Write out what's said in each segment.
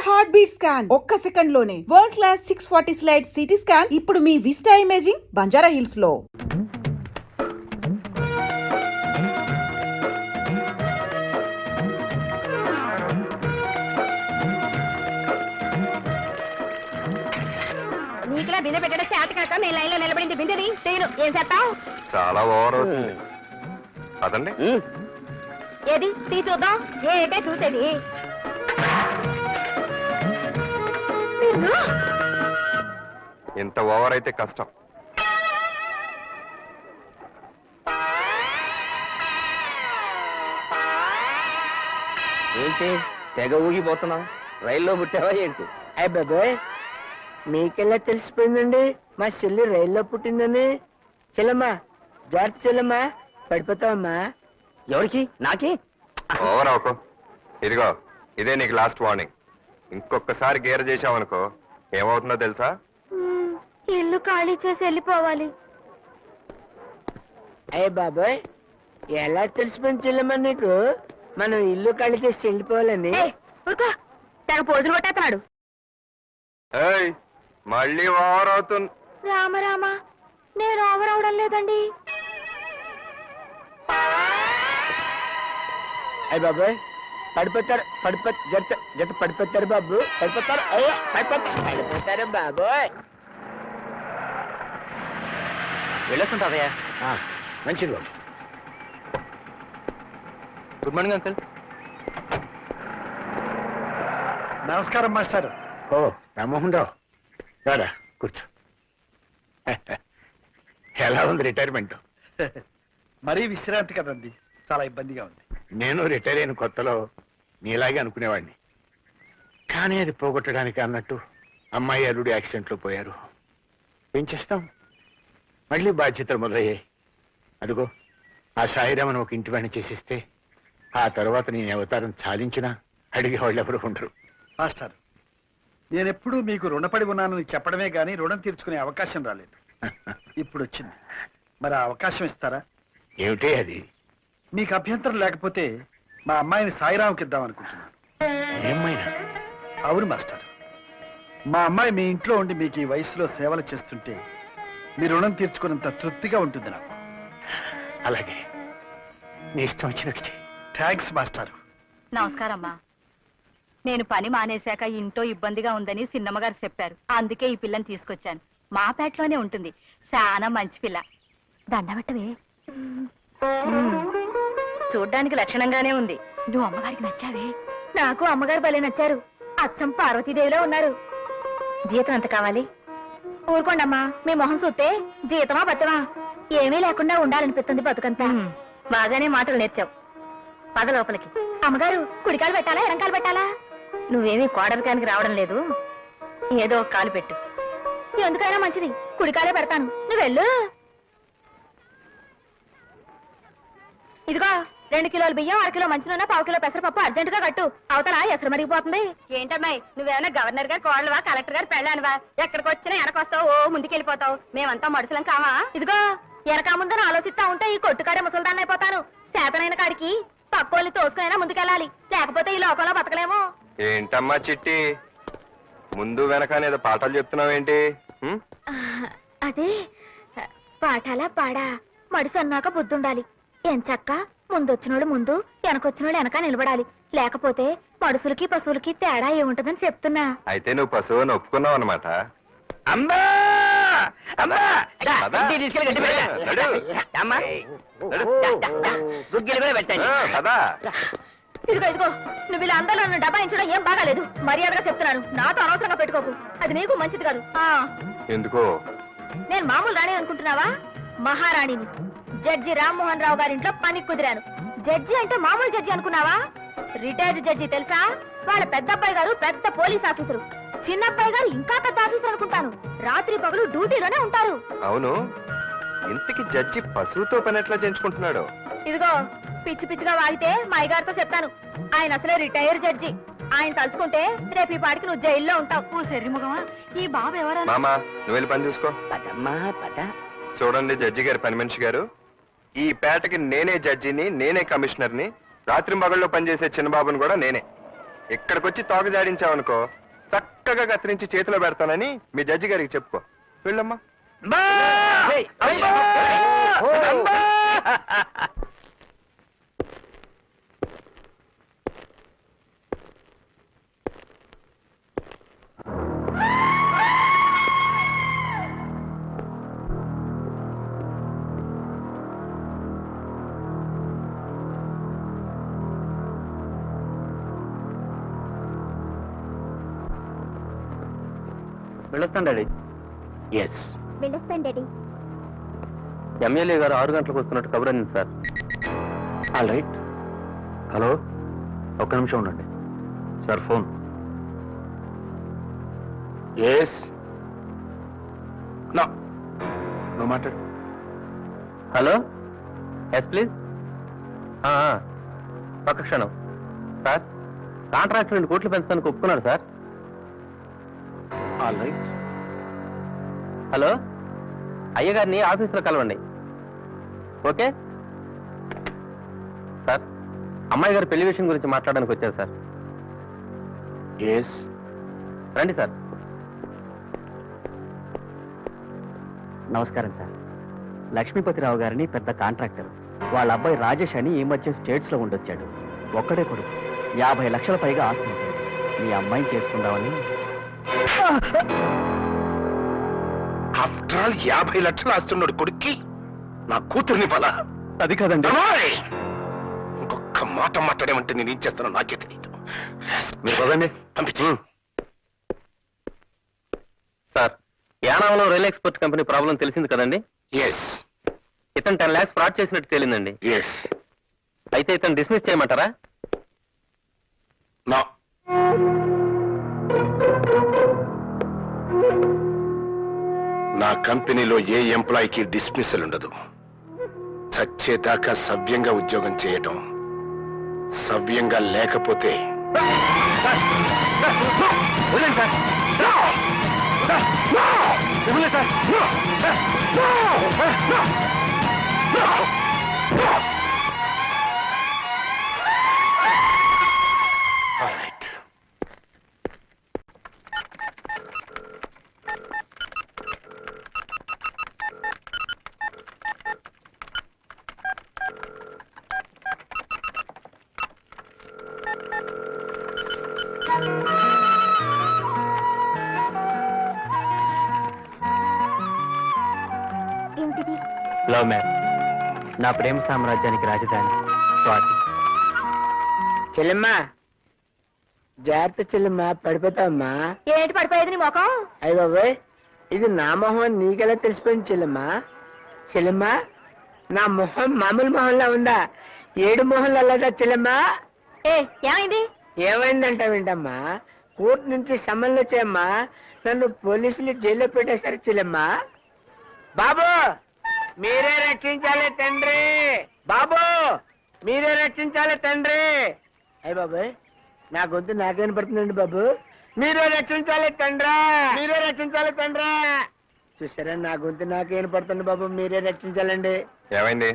Heart beat scan ఒక్క second లోనే world class 640 slide CT scan ఇప్పుడు మీ విస్టా ఇమేజింగ్ బంజారా హిల్స్ లో. నీకులా బిందె పెట్టడం చేత కాక మీ లైన్ లో నిలబడింది బిందెని చేయను ఏం చేస్తావు? చాలా ఓవర్ అవుతుంది అదండి. ఏది తీ చూద్దాం. ఏటే చూసేది ఇంత ఓవర్ అయితే కష్టం. ఏంటి తెగ ఊగిపోతున్నావు? రైల్లో పుట్టావా ఏంటి? అయ్య బాబాయ్, మీకెలా తెలిసిపోయిందండి మా చెల్లి రైల్లో పుట్టిందని? చెల్లమ్మా, జాగ్రత్త చెల్లమ్మా, పడిపోతావమ్మా. ఎవరికి? నాకి? ఓవర్ అవకో. ఇదిగో ఇదే నీకు లాస్ట్ వార్నింగ్. ఇంకొకసారి గేర్ చేసావనుకో ఏమవుతుందో తెలుసా? ఇల్లు ఖాళీ చేసి వెళ్ళిపోవాలి. అయ్య బాబాయ్, ఎలా తెలిసిపోయింది చెల్లమ్మా నీకు మనం ఇల్లు ఖాళీ చేసి వెళ్ళిపోవాలని? ఊరుకో, తెగ పోజులు కొట్టేస్తున్నాడు. ఏయ్ మళ్ళీ ఓవర్ అవుతుంది. రామ రామ, నేను ఓవర్ అవడం లేదండి. అయ్య బాబాయ్, పడిపోతారు జత జత పడిపోతారు బాబు, పడిపోతారు. అయ్యో పడిపోతారు బాబోయ్. వెళ్ళొస్తుంటావయ్యా? మంచిది బాబు. Good morning uncle. నమస్కారం మాస్టర్. ఓ రామ్మోహన్ రావు, రారా కూర్చో. ఎలా ఉంది రిటైర్మెంట్? మరీ విశ్రాంతి కదండి, చాలా ఇబ్బందిగా ఉంది. నేను రిటైర్ అయిన కొత్తలో నీలాగే అనుకునేవాడిని. కానీ అది పోగొట్టడానికి అన్నట్టు అమ్మాయి అల్లుడు యాక్సిడెంట్లో పోయారు. ఏం చేస్తాం, మళ్ళీ బాధ్యతలు మొదలయ్యాయి. అదిగో ఆ సాయిరామను ఒక ఇంటి వాడిని చేసిస్తే ఆ తర్వాత నేను అవతారం చాలించినా అడిగే వాళ్ళు ఎవరు ఉండరు. మాస్టర్, నేనెప్పుడూ మీకు రుణపడి ఉన్నానని చెప్పడమే గానీ రుణం తీర్చుకునే అవకాశం రాలేదు. ఇప్పుడు వచ్చింది, మరి ఆ అవకాశం ఇస్తారా? ఏమిటే అది? మీకు అభ్యంతరం లేకపోతే మా అమ్మాయిని సాయిరాంకి ఇద్దాం అనుకుంటున్నాను. ఏమైనా? అవును మాస్టర్, మా అమ్మాయి మీ ఇంట్లో ఉండి మీకు ఈ వయసులో సేవలు చేస్తుంటే మీ రుణం తీర్చుకున్నంత తృప్తిగా ఉంటుంది నాకు. అలాగే, నీ ఇష్టం వచ్చినట్టు చెయ్యి. Thanks master. నమస్కారం అమ్మా. నేను పని మానేశాక ఇంట్లో ఇబ్బందిగా ఉందని సిన్నమ్మగారు చెప్పారు. అందుకే ఈ పిల్లని తీసుకొచ్చాను. మా పేటలోనే ఉంటుంది. చాలా మంచి పిల్ల. దండబెట్టవే. చూడ్డానికి లక్షణంగానే ఉంది. నువ్వు అమ్మగారికి నచ్చావే? నాకు అమ్మగారు భలే నచ్చారు. అచ్చం పార్వతీదేవిలో ఉన్నారు. జీతం ఎంత కావాలి? ఊరుకోండమ్మా, మీ మొహం చూస్తే జీతమా బతమా ఏమీ లేకుండా ఉండాలనిపిస్తుంది బతుకంతా. బాగానే మాటలు నేర్చావు. పద లోపలికి. అమ్మగారు, కుడికాలు పెట్టాలా ఎడంకాలు పెట్టాలా? నువ్వేమీ కోడరికానికి రావడం లేదు, ఏదో ఒక కాలు పెట్టు. ఎందుకైనా మంచిది, కుడికాలే పెడతాను. నువ్వు వెళ్ళు. ఇదిగో 2 కిలోల బియ్యం, 1 కిలో మంచి నూనె, 1/4 కిలో పెసరపప్పు అర్జెంటుగా కట్టు. అవతల ఎసరు మరిగిపోతుంది. ఏంటమ్మాయి, నువ్వేమైనా గవర్నర్ గారు కోడలువా, కలెక్టర్ గారు పెళ్ళానివా? ఎక్కడికి వచ్చినా వెనకొస్తావు, ఓ ముందుకెళ్ళిపోతావు. మేమంతా మడుసులం కావా? ఇదిగో వెనక ముందని ఆలోచిస్తా ఉంటే ఈ కొట్టుకాడే ముసల్దాన్ని అయిపోతాను. చేతనైన కాడికి పక్కోళ్ళని తోసుకునైనా ముందుకెళ్ళాలి, లేకపోతే ఈ లోకంలో బతకలేము. ఏంటమ్మా చిట్టి, ముందు వెనకనేదో పాఠాలు చెప్తున్నావేంటి? అదే పాఠాలా పాడా, మడుసు అన్నాక బుద్ధుండాలి. ఎంచక్క ముందొచ్చినోడు ముందు, వెనకొచ్చినోడు వెనక నిలబడాలి. లేకపోతే మడుసులకి పశువులకి తేడా ఏముంటదని చెప్తున్నా. అయితే నువ్వు పశువుని ఒప్పుకున్నావు అనమాట. అమ్మా అమ్మా, తీసుకెళ్ళి గట్టి పెట్టండి. ఇదిగో ఇదిగో, నువ్వు ఇలా అందరూ నన్ను డబాయించడం ఏం బాగాలేదు. మర్యాదగా చెప్తున్నాను, నాతో అనవసరంగా పెట్టుకోకు. అది నీకు మంచిది కాదు. ఎందుకో? నేను మామూలు రాణి అనుకుంటున్నావా? మహారాణిని. జడ్జి రామ్మోహన్ రావు గారింట్లో పని కుదిరాను. జడ్జి అంటే మామూలు జడ్జి అనుకున్నావా? రిటైర్డ్ జడ్జి తెలుసా? వాళ్ళ పెద్దబ్బాయి గారు పెద్ద పోలీస్ ఆఫీసరు, చిన్నబ్బాయి గారు ఇంకా పెద్ద ఆఫీసర్ అనుకుంటాను. రాత్రి పగలు డ్యూటీలోనే ఉంటారు. అవును, ఇంతకి జడ్జి పశువుతో పని ఎట్లా చేయించుకుంటున్నాడు? ఇదిగో పిచ్చి పిచ్చిగా వాగితే మా అయ్యగారితో చెప్తాను. ఆయన అసలే రిటైర్ జడ్జి. ఆయన తలుచుకుంటే రేపు ఈ పాటికి నువ్వు జైల్లో ఉంటావు. శరీరముఖమా, ఈ బాబు ఎవరా? మామా, నువ్వు వెళ్ళి పని చూసుకో. పదమ్మా పద. చూడండి జడ్జి గారు, పని మనిషి గారు, ఈ పేటకి నేనే జడ్జిని, నేనే కమిషనర్ని, రాత్రి మగళ్ళలో పనిచేసే చిన్నబాబుని కూడా నేనే. ఇక్కడికొచ్చి తోక జాడించావనుకో చక్కగా కత్తిరించి చేతిలో పెడతానని మీ జడ్జి గారికి చెప్పుకో. వెళ్ళమ్మా. వెళ్ళొస్తాను డాడీ. ఎస్. వెళ్ళొస్తాను డాడీ. ఎమ్మెల్యే గారు 6 గంటలకు వస్తున్నట్టు కబుర్ అంది సార్. All right. హలో, ఒక్క నిమిషం ఉండండి sir. Phone. Yes. No no మాట్లాడు. Hello, yes please. ఒక్క క్షణం సార్. కాంట్రాక్ట్ 2 కోట్లు పెంచడానికి ఒప్పుకున్నారు సార్. All right. హలో, అయ్యగారిని ఆఫీసులో కలవండి. Okay sir. అమ్మాయి గారు పెళ్లి విషయం గురించి మాట్లాడడానికి వచ్చారు సార్. ఎస్. రండి సార్. నమస్కారం సార్. లక్ష్మీపతిరావు గారిని పెద్ద కాంట్రాక్టర్. వాళ్ళ అబ్బాయి రాజేష్ అని ఈ మధ్య స్టేట్స్ లో ఉండొచ్చాడు. ఒక్కడే కొడుకు. 50 లక్షల పైగా ఆస్తి ఉంటుంది. మీ అమ్మాయిని చేసుకుందామని. ఆఫ్టర్ ఆల్ 50 లక్షలు ఆస్తున్నాడు కొడుక్కి నా కూతుర్ని బల. అది కాదండి. ఇంకొక మాట మాట్లాడేమంటే నేను ఏం చేస్తానో నాకే తెలియదు. మీరు పదండి. పంపించు. సార్, యానాంలో రైల్ ఎక్స్పోర్ట్ కంపెనీ ప్రాబ్లం తెలిసింది కదండి. ఎస్. ఇతను 10 lakhs ఫ్రాడ్ చేసినట్టు తేలిందండి. ఎస్. అయితే ఇతను డిస్మిస్ చేయమంటారా? నా నా కంపెనీలో ఏ ఎంప్లాయీకి డిస్మిసల్ ఉండదు. చచ్చేదాకా సవ్యంగా ఉద్యోగం చేయటం, సవ్యంగా లేకపోతే ఏమిటిది? Love marriage. నా ప్రేమ సామ్రాజ్యానికి రాజధాని స్వాతి. చెల్లెమ్మా, జాగ్రత్త చెల్లెమ్మా, పడిపోతావమ్మా. ఏంటి పడిపోయేది నీ మొఖం? అయ్య బాబాయ్, ఇది నా మొహం అని నీకెలా తెలిసిపోయింది చెల్లెమ్మా? చెల్లెమ్మా, నా మొహం మామూలు మొహంలా ఉందా? 7 మొహంలో అలాగా చెల్లెమ్మా? ఏమైంది? ఏమైందంటావేంటమ్మా? కోర్టు నుంచి సమన్లు వచ్చాయమ్మా. నన్ను పోలీసులు జైల్లో పెట్టేశారు చెల్లెమ్మా. బాబు, మీరే రక్షించాలి తండ్రి. బాబు, మీరే రక్షించాలి తండ్రి. అయ్య బాబాయ్, నా గొంతు నాకేం పడుతుందండి బాబు. మీరే రక్షించాలి తండ్రా, మీరే రక్షించాలి తండ్రా. చూసారా, నా గొంతు నాకేం పడుతుంది బాబు. మీరే రక్షించాలండి. ఏమైంది?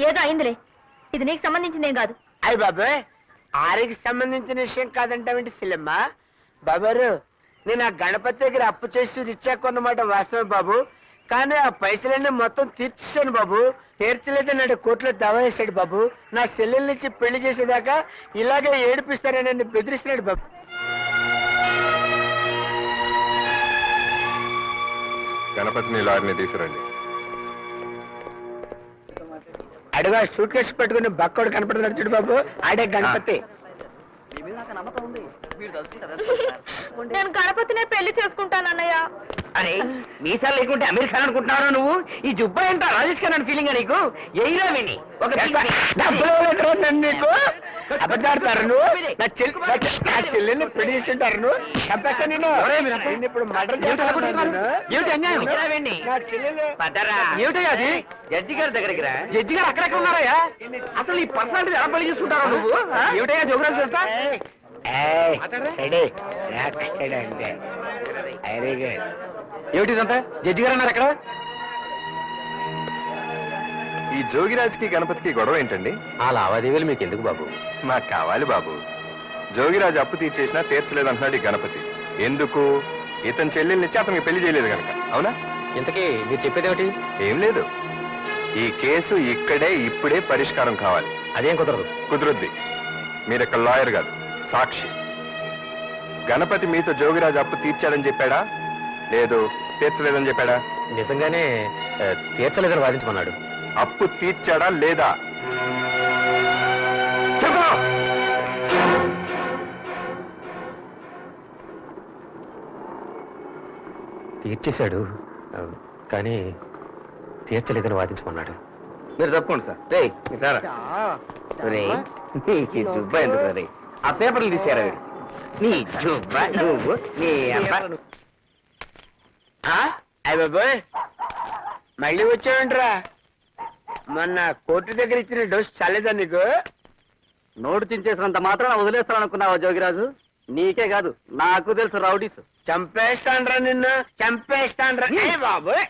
ఏదో అయిందిలే. ఇది నీకు సంబంధించిందేం కాదు. అయ్య బాబాయ్, ఆరికి సంబంధించిన విషయం కాదంటావేంటి సిల్లమ్మా? బాబారు, నేను ఆ గణపతి దగ్గర అప్పు చేసి రిచ్చా కొన్నమాట వాస్తవే బాబు. కానీ ఆ పైసలన్నీ మొత్తం తీర్చేశాను బాబు. తీర్చలేదే నాడు కోర్టులో దావా వేశాడు బాబు. నా చెల్లెల నుంచి పెళ్లి చేసేదాకా ఇలాగే ఏడిపిస్తారని నన్ను బెదిరిస్తున్నాడు బాబు. గణపతిని లారీని తీసుకురండి. అడుగా సూట్ కేసు పెట్టుకుని బక్కోడు కనపడుతున్నాడు చూడు బాబు, ఆడే గణపతి. నేను గణపతినే పెళ్లి చేసుకుంటానన్నయ్య. అరే, మీసాలు లేకుంటే అమీర్ ఖాన్ అనుకుంటున్నారా నువ్వు? ఈ జుబ్బా ఎంత రాజేష్ ఖాన్ అని ఫీలింగ్ నీకు? ఎయిరా విని ఒక నీకు అబద్ధాడతారు నువ్వు. నా చెల్లెల్ని పెళ్లి చేస్తుంటారు నువ్వు. చంపేస్తా నేను. ఇప్పుడు మర్డర్ చేస్తాను. నా చెల్లెలు ఏమిటయ్యా అది? జడ్జి గారి దగ్గరికి రా. జడ్జి గారు అక్కడెక్కడ ఉన్నారయ్యా? అసలు ఈ పర్సనాలిటీ ఎలా పెళ్లి చేసుకుంటారా నువ్వు? ఏమిటయ్యా జోగ్రాఫీ తెలుసా? అంటే వెరీ గుడ్. ఏమిటిదంతా? జడ్జి గారు అన్నారు అక్కడ. ఈ జోగిరాజ్కి గణపతికి గొడవ ఏంటండి? ఆ లావాదేవీలు మీకు ఎందుకు బాబు? నాకు కావాలి బాబు. జోగిరాజు అప్పు తీర్చేసినా తీర్చలేదంటున్నాడు ఈ గణపతి. ఎందుకు? ఇతని చెల్లెల్నిచ్చి అతనికి పెళ్లి చేయలేదు కనుక. అవునా? ఇంతకీ మీరు చెప్పేదేమిటి? ఏం లేదు, ఈ కేసు ఇక్కడే ఇప్పుడే పరిష్కారం కావాలి. అదేం కుదరదు. కుదురుద్ది. మీరిక్కడ లాయర్ కాదు, సాక్షి. గణపతి మీతో జోగిరాజు అప్పు తీర్చాడని చెప్పాడా, లేదు తీర్చలేదని చెప్పాడా? నిజంగానే తీర్చలేదని వాదించమన్నాడు. అప్పు తీర్చాడా లేదా చెప్పు. తీర్చేశాడు, కానీ తీర్చలేదని వాదించమన్నాడు. మీరు తప్పకుండా సార్. రే నీకు జుబ్బా ఎందుకు రే? ఆ పేపర్లు తీసారా వీడు? నీ జుబ్బా నువ్వు నీ అయ్య బాబోయ్, మళ్ళీ వచ్చావంటరా? మొన్న కోర్టు దగ్గర ఇచ్చిన డోస్ చాలేదా నీకు? నోటు చించేసినంత మాత్రం వదిలేస్తాననుకున్నావా జోగిరాజు? నీకే కాదు, నాకు తెలుసు రౌడీస్. చంపేస్తాన్రా నిన్ను, చంపేస్తాన్రా. ఏ బాబోయ్,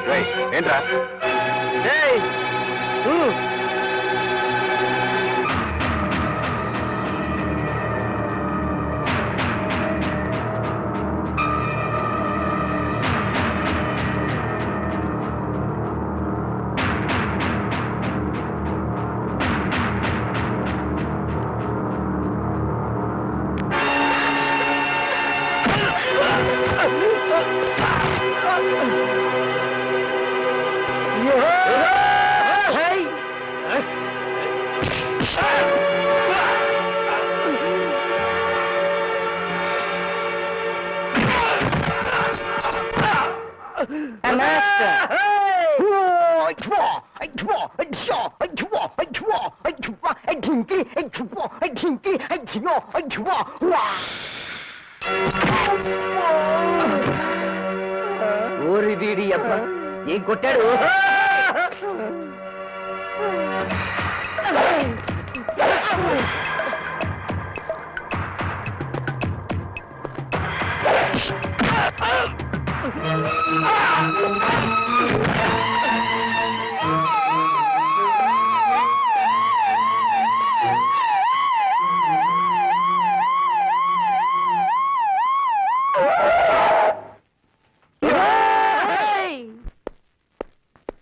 రేయ్, ఏంట్రా? ఏయ్, ఊరి వీడి అబ్బా ఏం కొట్టాడు?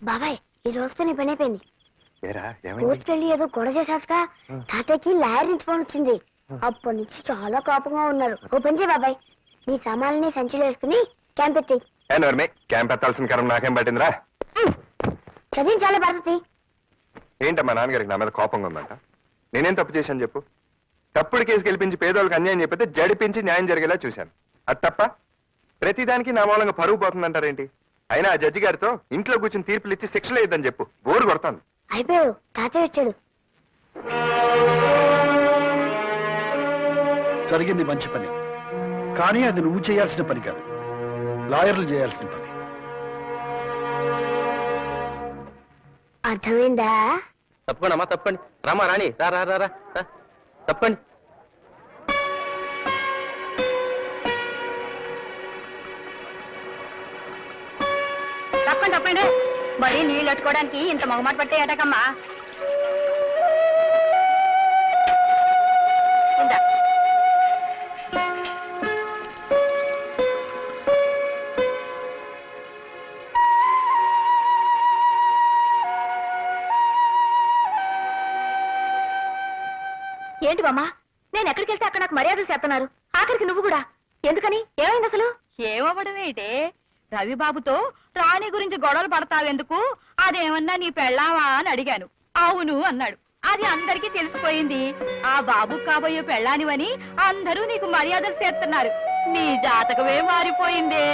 బాబాయ్, ఈ రోజుతో నీ పని అయిపోయింది. కోర్టుకెళ్ళి ఏదో గొడవ చేశాక తాతయ్యకి లాయర్ నుంచి ఫోన్ వచ్చింది. అప్పటి నుంచి చాలా కోపంగా ఉన్నారు. ఓ పని చేయి బాబాయ్, నీ సామాన్లని సంచిలో వేసుకుని క్యాంప్ ఎత్తి. క్యాంప్ ఎత్తాల్సిన కరం నాకేం పట్టిందిరా? చదివించాలి భారతి. ఏంటమ్మా నాన్నగారికి నా మీద కోపంగా ఉందంట? నేనేం తప్పు చేశాను చెప్పు? తప్పుడు కేసు గెలిపించి పేదోళ్ళకి అన్యాయం చెప్పితే జడిపించి న్యాయం జరిగేలా చూశాను. అది తప్ప? ప్రతిదానికి నా మూలంగా పరువు పోతుందంటారేంటి? అయినా ఆ జడ్జి గారితో ఇంట్లో కూర్చొని తీర్పులు ఇచ్చి శిక్షలు ఇద్దని చెప్పు. బోరు కొడతాను. అయిపోయావు, తాతయ్య వచ్చాడు. జరిగింది మంచి పని, కానీ అది నువ్వు చేయాల్సిన పని కాదు, లాయర్లు చేయాల్సిన పని. అర్థమైందా? తప్పకుండా అమ్మా, తప్పండి. రామా రాణి, రా రా రా రా, తప్పండి. తప్పండి తప్పండి. మరి నీళ్ళు అట్టుకోవడానికి ఇంత మొగమాట పట్టే ఏటకమ్మా. ఏంటి బామ్మా, నేను ఎక్కడికి వెళ్తే అక్కడ నాకు మర్యాదలు చేస్తున్నారు, ఆఖరికి నువ్వు కూడా. ఎందుకని? ఏమైంది అసలు? ఏమవ్వడం ఏంటే? రవిబాబుతో రాణి గురించి గొడవలు పడతావెందుకు, అదేమన్నా నీ పెళ్ళావా అని అడిగాను. అవును అన్నాడు. అది అందరికీ తెలిసిపోయింది. ఆ బాబు కాబోయే పెళ్ళానివని అందరూ నీకు మర్యాదలు చేస్తున్నారు. నీ జాతకమే మారిపోయిందే.